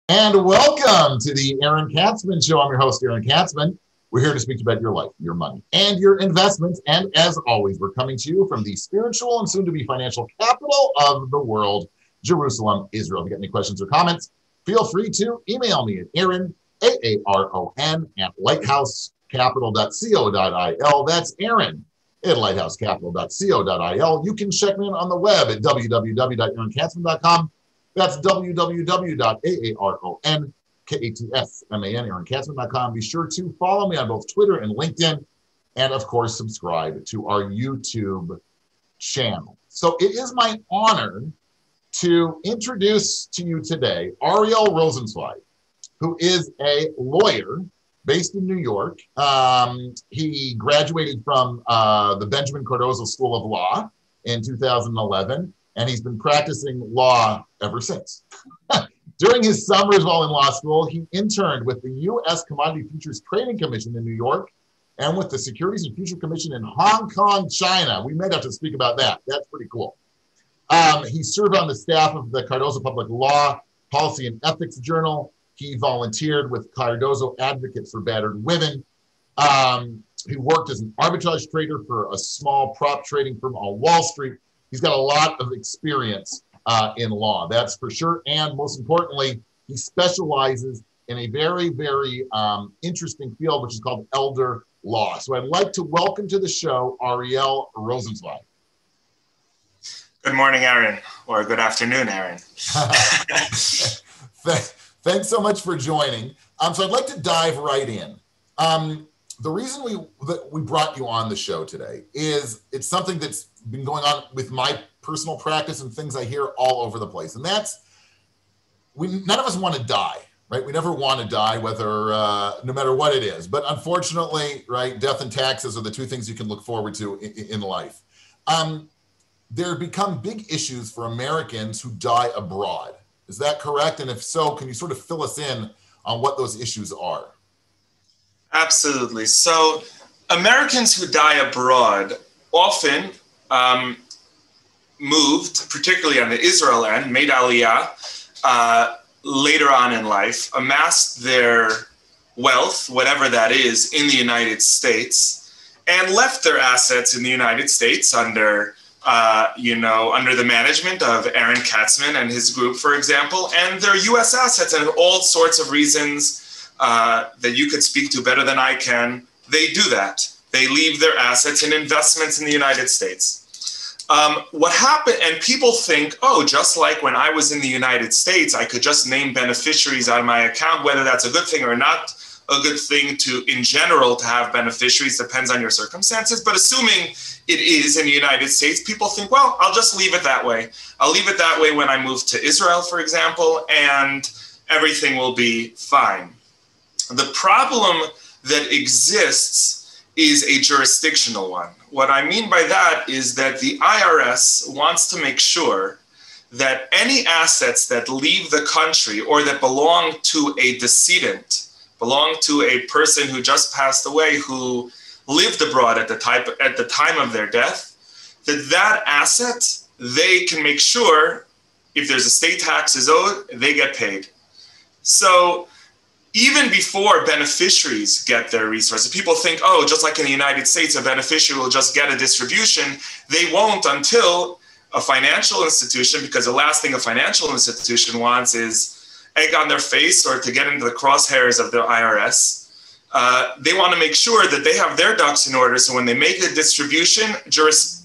And welcome to the Aaron Katzman Show. I'm your host, Aaron Katzman. We're here to speak about your life, your money, and your investments. And as always, we're coming to you from the spiritual and soon-to-be financial capital of the world, Jerusalem, Israel. If you got any questions or comments, feel free to email me at Aaron, Aaron, at lighthousecapital.co.il. That's Aaron at lighthousecapital.co.il. You can check me on the web at www.aaronkatzman.com. That's www.aaronkatzman.com. Be sure to follow me on both Twitter and LinkedIn. And of course, subscribe to our YouTube channel. So it is my honor to introduce to you today Ariel Rosenzveig, who is a lawyer based in New York. He graduated from the Benjamin Cardozo School of Law in 2011. And he's been practicing law ever since. During his summers while in law school, he interned with the U.S. Commodity Futures Trading Commission in New York and with the Securities Futures Commission in Hong Kong, China. We may have to speak about that. That's pretty cool. He served on the staff of the Cardozo Public Law Policy and Ethics Journal. He volunteered with Cardozo Advocates for Battered Women. He worked as an arbitrage trader for a small prop trading firm on Wall Street. He's got a lot of experience in law, that's for sure. And most importantly, he specializes in a very, very interesting field, which is called elder law. So I'd like to welcome to the show, Ariel Rosenzveig. Good morning, Aaron, or good afternoon, Aaron. Thanks so much for joining. So I'd like to dive right in. The reason we brought you on the show today is it's something that's been going on with my personal practice and things I hear all over the place. And that's, none of us want to die, right? We never want to die, whether, no matter what it is. But unfortunately, right, death and taxes are the two things you can look forward to in life. There have become big issues for Americans who die abroad. Is that correct? And if so, can you sort of fill us in on what those issues are? Absolutely. So Americans who die abroad often moved, particularly on the Israel end, made aliyah later on in life, amassed their wealth, whatever that is, in the United States, and left their assets in the United States under the management of Aaron Katzman and his group, for example, and their U.S. assets, and all sorts of reasons that you could speak to better than I can, they do that. They leave their assets and investments in the United States. What happened, and people think, oh, just like when I was in the United States, I could just name beneficiaries on my account, whether that's a good thing or not a good thing in general to have beneficiaries, depends on your circumstances. But assuming it is in the United States, people think, well, I'll just leave it that way. I'll leave it that way when I move to Israel, for example, and everything will be fine. The problem that exists is a jurisdictional one. What I mean by that is that the IRS wants to make sure that any assets that leave the country or that belong to a decedent, belong to a person who just passed away, who lived abroad at the time of their death, that asset, they can make sure if there's estate taxes owed, they get paid. So even before beneficiaries get their resources, people think, oh, just like in the United States, a beneficiary will just get a distribution. They won't until a financial institution, because the last thing a financial institution wants is egg on their face or to get into the crosshairs of the IRS. They want to make sure that they have their ducks in order, so when they make a distribution,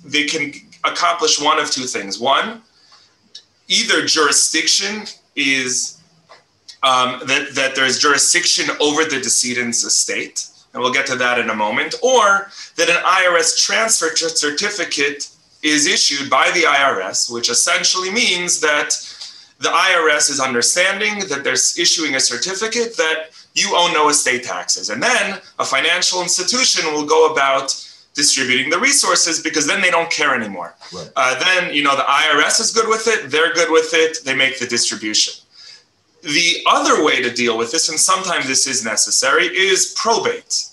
they can accomplish one of two things. One, either jurisdiction is that there's jurisdiction over the decedent's estate, and we'll get to that in a moment, or that an IRS transfer certificate is issued by the IRS, which essentially means that the IRS is understanding that they're issuing a certificate that you owe no estate taxes. And then a financial institution will go about distributing the resources, because then they don't care anymore. Right. Then, the IRS is good with it, they're good with it, they make the distribution. The other way to deal with this, and sometimes this is necessary, is probate.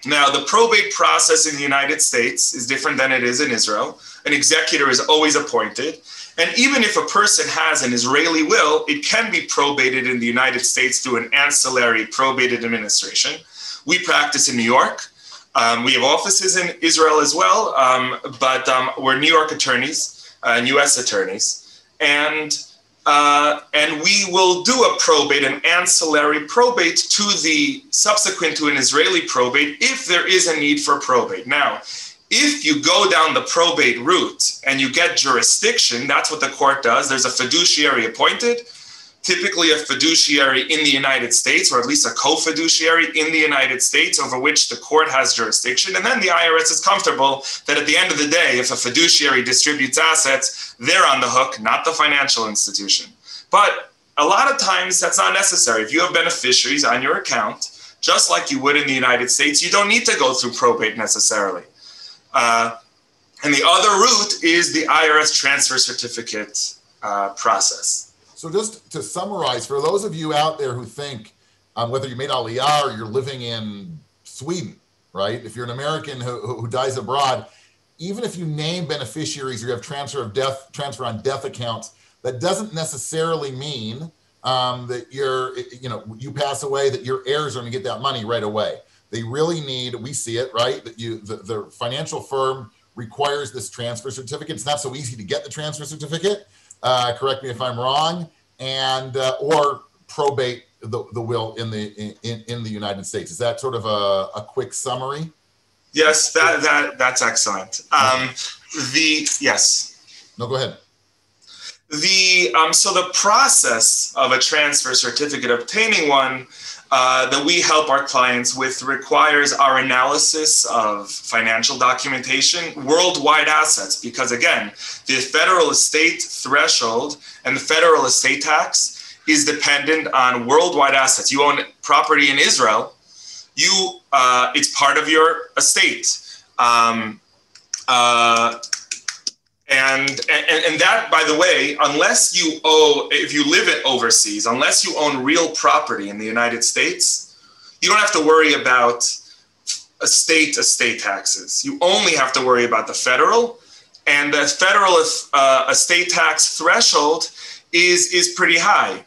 Now, the probate process in the United States is different than it is in Israel. An executor is always appointed. And even if a person has an Israeli will, it can be probated in the United States through an ancillary probated administration. We practice in New York. We have offices in Israel as well, but we're New York attorneys and U.S. attorneys. And we will do a probate, an ancillary probate to the subsequent to an Israeli probate if there is a need for probate. Now, if you go down the probate route and you get jurisdiction, that's what the court does. There's a fiduciary appointed, typically a fiduciary in the United States, or at least a co-fiduciary in the United States over which the court has jurisdiction. And then the IRS is comfortable that at the end of the day, if a fiduciary distributes assets, they're on the hook, not the financial institution. But a lot of times that's not necessary. If you have beneficiaries on your account, just like you would in the United States, you don't need to go through probate necessarily. And the other route is the IRS transfer certificate process. So just to summarize, for those of you out there who think, whether you made Aliyah or you're living in Sweden, right? If you're an American who dies abroad, even if you name beneficiaries or you have transfer on death accounts, that doesn't necessarily mean that you pass away, that your heirs are going to get that money right away. They really need, we see it, right? That the financial firm requires this transfer certificate. It's not so easy to get the transfer certificate. Correct me if I'm wrong, and or probate the will in the United States. Is that sort of a quick summary? Yes, that's excellent. Yes. No, go ahead. So the process of a transfer certificate, obtaining one that we help our clients with, requires our analysis of financial documentation, worldwide assets, because again, the federal estate threshold and the federal estate tax is dependent on worldwide assets. You own property in Israel, it's part of your estate. And that, by the way, if you live it overseas, unless you own real property in the United States, you don't have to worry about estate taxes. You only have to worry about the federal, and the federal estate tax threshold is pretty high.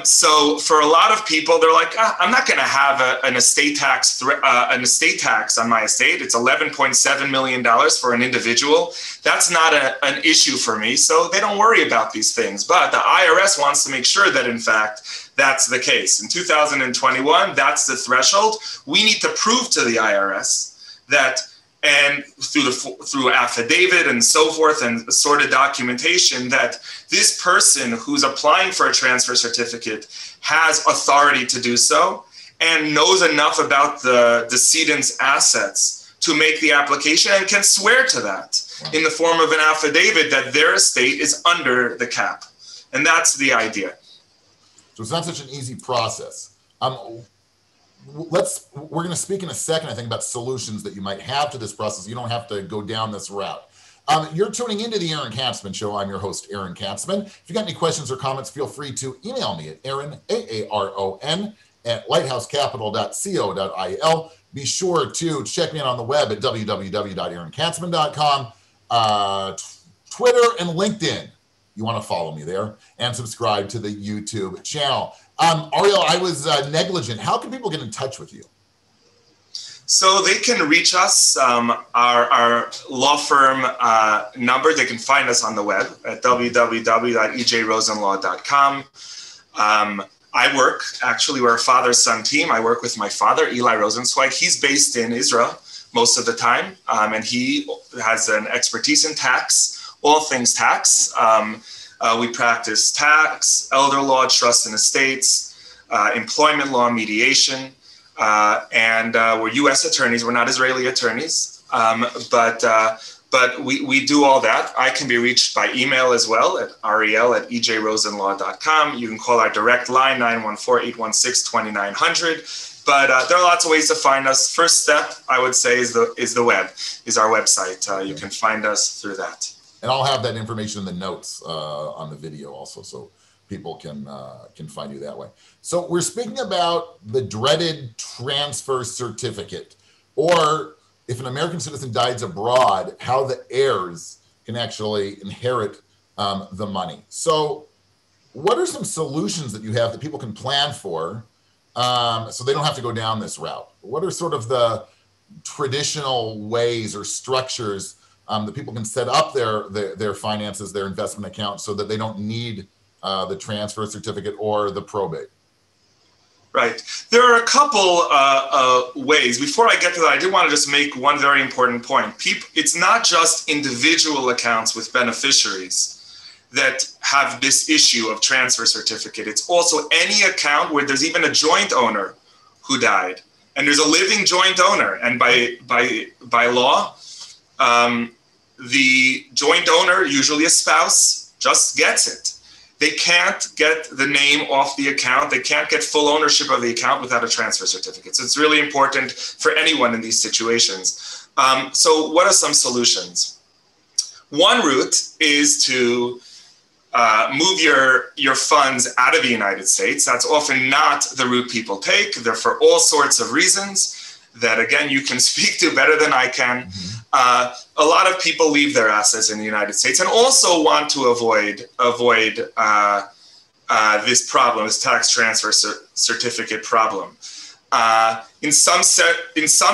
So for a lot of people, they're like, I'm not going to have an estate tax on my estate. It's $11.7 million for an individual. That's not an issue for me. So they don't worry about these things. But the IRS wants to make sure that, in fact, that's the case. In 2021, that's the threshold. We need to prove to the IRS that, and through affidavit and so forth and assorted documentation, that this person who's applying for a transfer certificate has authority to do so and knows enough about the decedent's assets to make the application and can swear to that in the form of an affidavit that their estate is under the cap. And that's the idea. So it's not such an easy process. We're going to speak in a second, I think, about solutions that you might have to this process. You don't have to go down this route. You're tuning into the Aaron Katzman Show. I'm your host, Aaron Katzman. If you got any questions or comments, feel free to email me at Aaron, AARON, at lighthousecapital.co.il. Be sure to check me out on the web at www.aaronkatzman.com, Twitter and LinkedIn. You want to follow me there and subscribe to the YouTube channel. Ariel, I was negligent. How can people get in touch with you? So they can reach us, our law firm number. They can find us on the web at www.ejrosenlaw.com. We're a father-son team. I work with my father, Eli Rosenzveig. He's based in Israel most of the time, and he has an expertise in tax, all things tax. We practice tax, elder law, trust and estates, employment law, mediation, and we're U.S. attorneys. We're not Israeli attorneys, but we do all that. I can be reached by email as well at ariel@ejrosenlaw.com. You can call our direct line, 914-816-2900. But there are lots of ways to find us. First step, I would say, is the web, is our website. You can find us through that. And I'll have that information in the notes on the video also, so people can find you that way. So we're speaking about the dreaded transfer certificate, or if an American citizen dies abroad, how the heirs can actually inherit the money. So what are some solutions that you have that people can plan for so they don't have to go down this route? What are sort of the traditional ways or structures that people can set up their finances, their investment accounts, so that they don't need the transfer certificate or the probate? Right. There are a couple ways. Before I get to that, I do want to just make one very important point. It's not just individual accounts with beneficiaries that have this issue of transfer certificate. It's also any account where there's even a joint owner who died, and there's a living joint owner. And by law, the joint owner, usually a spouse, just gets it. They can't get the name off the account. They can't get full ownership of the account without a transfer certificate. So it's really important for anyone in these situations. So what are some solutions? One route is to move your funds out of the United States. That's often not the route people take. They're for all sorts of reasons that, again, you can speak to better than I can. Mm-hmm. A lot of people leave their assets in the United States and also want to avoid this problem, this tax transfer certificate problem. In some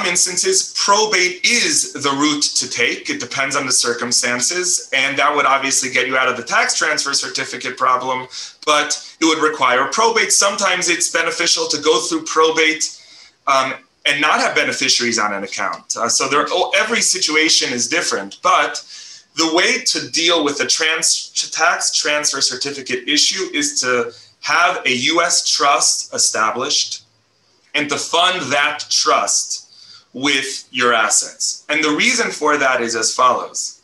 instances, probate is the route to take. It depends on the circumstances, and that would obviously get you out of the tax transfer certificate problem, but it would require probate. Sometimes it's beneficial to go through probate and not have beneficiaries on an account. So every situation is different, but the way to deal with the tax transfer certificate issue is to have a U.S. trust established and to fund that trust with your assets. And the reason for that is as follows.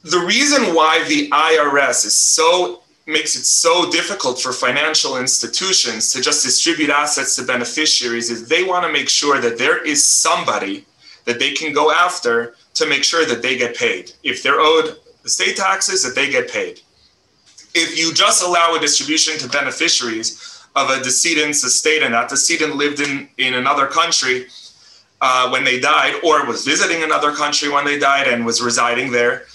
The reason why the IRS makes it so difficult for financial institutions to just distribute assets to beneficiaries is they want to make sure that there is somebody that they can go after to make sure that they get paid. If they're owed estate taxes, that they get paid. If you just allow a distribution to beneficiaries of a decedent's estate and that decedent lived in another country when they died, or was visiting another country when they died and was residing there,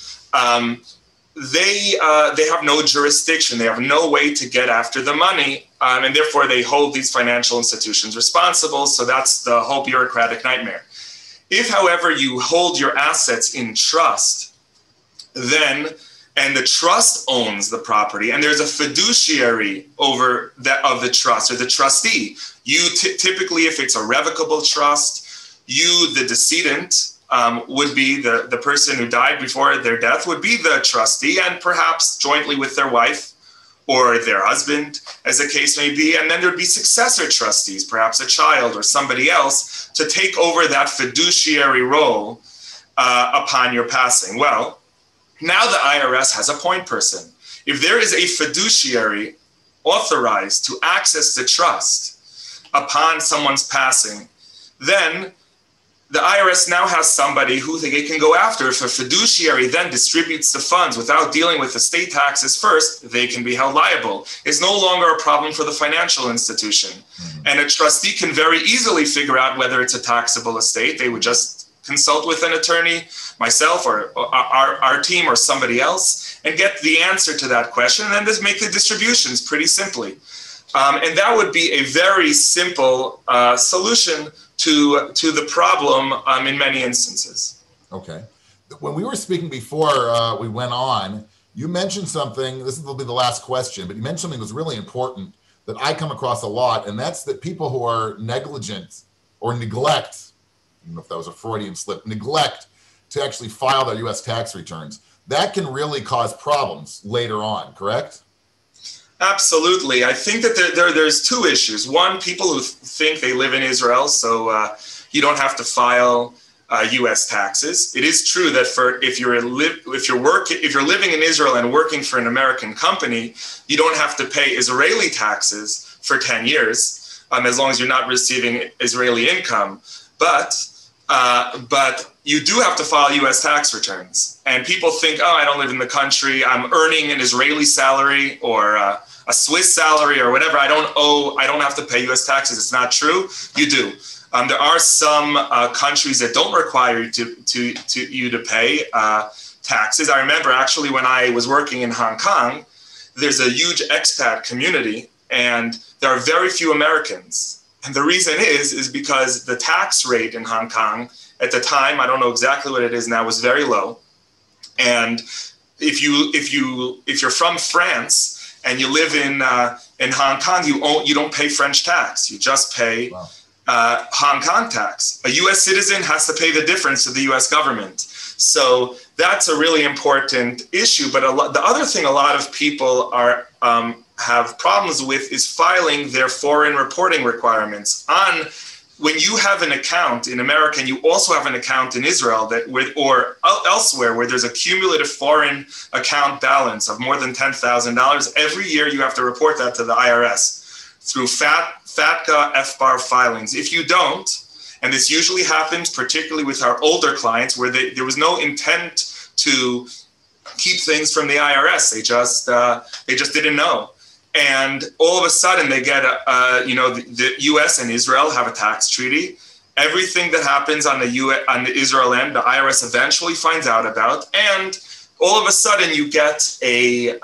they have no jurisdiction. They have no way to get after the money, and therefore they hold these financial institutions responsible. So that's the whole bureaucratic nightmare. If, however, you hold your assets in trust, and the trust owns the property, and there's a fiduciary over that of the trust, or the trustee. You typically, if it's a revocable trust, you, the decedent, would be the person who died before their death would be the trustee, and perhaps jointly with their wife or their husband, as the case may be. And then there'd be successor trustees, perhaps a child or somebody else, to take over that fiduciary role upon your passing. Well, now the IRS has a point person. If there is a fiduciary authorized to access the trust upon someone's passing, then the IRS now has somebody who they can go after. If a fiduciary then distributes the funds without dealing with estate taxes first, they can be held liable. It's no longer a problem for the financial institution. Mm-hmm. And a trustee can very easily figure out whether it's a taxable estate. They would just consult with an attorney, myself or our team or somebody else, and get the answer to that question, and then just make the distributions pretty simply. And that would be a very simple solution to the problem in many instances. Okay. When we were speaking before we went on, you mentioned something, this will be the last question, but you mentioned something that was really important that I come across a lot, and that's that people who are negligent or neglect, I don't know if that was a Freudian slip, neglect to actually file their U.S. tax returns, that can really cause problems later on, correct? Absolutely. I think that there's two issues. One, people who think they live in Israel, so you don't have to file U.S. taxes. It is true that if you're living in Israel and working for an American company, you don't have to pay Israeli taxes for 10 years, as long as you're not receiving Israeli income. But you do have to file U.S. tax returns. And people think, oh, I don't live in the country. I'm earning an Israeli salary or a Swiss salary or whatever. I don't have to pay U.S. taxes. It's not true. You do. There are some countries that don't require you to pay taxes. I remember actually when I was working in Hong Kong, there's a huge expat community and there are very few Americans. And the reason is because the tax rate in Hong Kong at the time, I don't know exactly what it is now, was very low. And if you're from France and you live in Hong Kong, you don't pay French tax. You just pay Hong Kong tax. A U.S. citizen has to pay the difference to the U.S. government. So that's a really important issue. But the other thing a lot of people have problems with is filing their foreign reporting requirements. When you have an account in America and you also have an account in Israel or elsewhere where there's a cumulative foreign account balance of more than $10,000, every year you have to report that to the IRS through FATCA FBAR filings. If you don't, and this usually happens particularly with our older clients where there was no intent to keep things from the IRS, they just didn't know. And all of a sudden they get, the U.S. and Israel have a tax treaty. Everything that happens on the Israel end, the IRS eventually finds out about. And all of a sudden you get a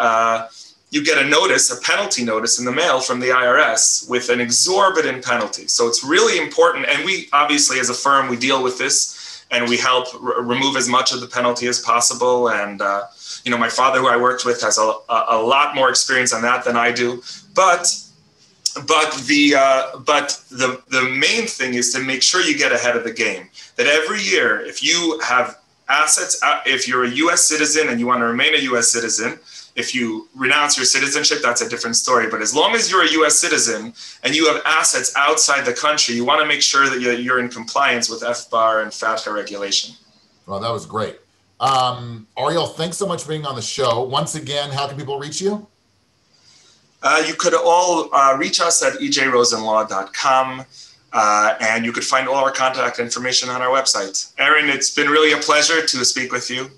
notice, a penalty notice in the mail from the IRS with an exorbitant penalty. So it's really important. And we obviously, as a firm, we deal with this and we help remove as much of the penalty as possible. And, my father, who I worked with, has a lot more experience on that than I do. But the main thing is to make sure you get ahead of the game. That every year, if you have assets, if you're a U.S. citizen and you want to remain a U.S. citizen, if you renounce your citizenship, that's a different story. But as long as you're a U.S. citizen and you have assets outside the country, you want to make sure that you're in compliance with FBAR and FATCA regulation. Well, that was great. Ariel, thanks so much for being on the show. Once again, how can people reach you? You could all reach us at ejrosenlaw.com, and you could find all our contact information on our website. Aaron, it's been really a pleasure to speak with you.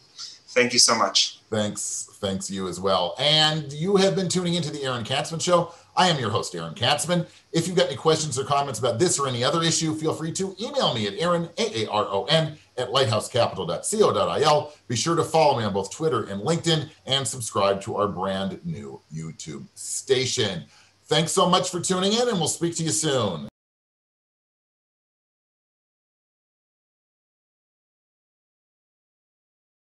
Thank you so much. Thanks you as well. And you have been tuning into the Aaron Katzman Show. I am your host, Aaron Katzman. If you've got any questions or comments about this or any other issue, feel free to email me at Aaron, AARON, at lighthousecapital.co.il. Be sure to follow me on both Twitter and LinkedIn and subscribe to our brand new YouTube station. Thanks so much for tuning in, and we'll speak to you soon.